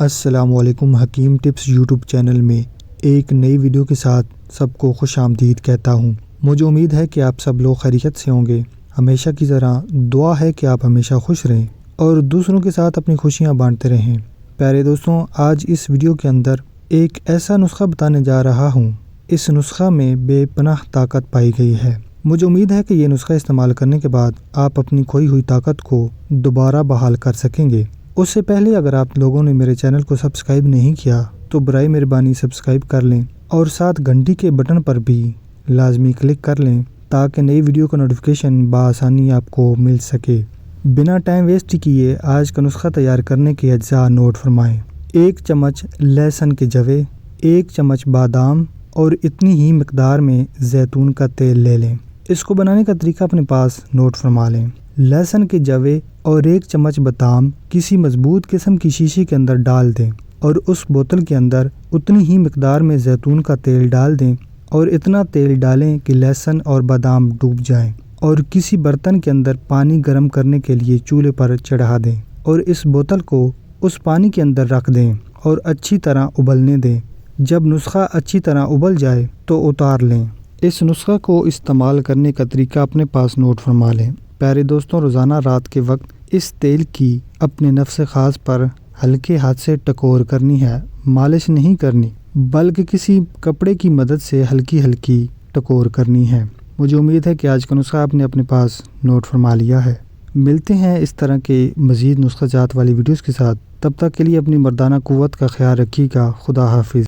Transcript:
السلام علیکم، حکیم ٹپس یوٹیوب چینل میں ایک نئی ویڈیو کے ساتھ سب کو خوش آمدید کہتا ہوں۔ مجھے امید ہے کہ آپ سب لوگ خیریت سے ہوں گے۔ ہمیشہ کی طرح دعا ہے کہ آپ ہمیشہ خوش رہیں اور دوسروں کے ساتھ اپنی خوشیاں بانٹتے رہیں۔ پیارے دوستوں، آج اس ویڈیو کے اندر ایک ایسا نسخہ بتانے جا رہا ہوں۔ اس نسخہ میں بے پناہ طاقت پائی گئی ہے۔ مجھے امید ہے کہ یہ نسخہ استعمال کرنے کے بعد آپ اپنی کھوئی ہوئی طاقت کو دوبارہ بحال کر سکیں گے۔ اس سے پہلے اگر آپ لوگوں نے میرے چینل کو سبسکرائب نہیں کیا تو برائے مہربانی سبسکرائب کر لیں اور ساتھ گھنٹی کے بٹن پر بھی لازمی کلک کر لیں تاکہ نئی ویڈیو کا نوٹیفیکیشن بآسانی آپ کو مل سکے۔ بنا ٹائم ویسٹ کیے آج کا نسخہ تیار کرنے کے اجزاء نوٹ فرمائیں۔ 1 چمچ لہسن کے جوے، 1 چمچ بادام اور اتنی ہی مقدار میں زیتون کا تیل لے لیں۔ اس کو بنانے کا طریقہ اپنے پاس نوٹ فرما لیں۔ لہسن کے جوے اور 1 چمچ بادام کسی مضبوط قسم کی شیشے کے اندر ڈال دیں اور اس بوتل کے اندر اتنی ہی مقدار میں زیتون کا تیل ڈال دیں اور اتنا تیل ڈالیں کہ لہسن اور بادام ڈوب جائیں اور کسی برتن کے اندر پانی گرم کرنے کے لیے چولہے پر چڑھا دیں اور اس بوتل کو اس پانی کے اندر رکھ دیں اور اچھی طرح ابلنے دیں۔ جب نسخہ اچھی طرح ابل جائے تو اتار لیں۔ اس نسخہ کو استعمال کرنے کا طریقہ اپنے پاس نوٹ فرما لیں۔ پیارے دوستوں، روزانہ رات کے وقت اس تیل کی اپنے نفس خاص پر ہلکے ہاتھ سے ٹکور کرنی ہے، مالش نہیں کرنی بلکہ کسی کپڑے کی مدد سے ہلکی ہلکی ٹکور کرنی ہے۔ مجھے امید ہے کہ آج کا نسخہ آپ نے اپنے پاس نوٹ فرما لیا ہے۔ ملتے ہیں اس طرح کے مزید نسخہ جات والی ویڈیوز کے ساتھ۔ تب تک کے لیے اپنی مردانہ قوت کا خیال رکھیے گا۔ خدا حافظ۔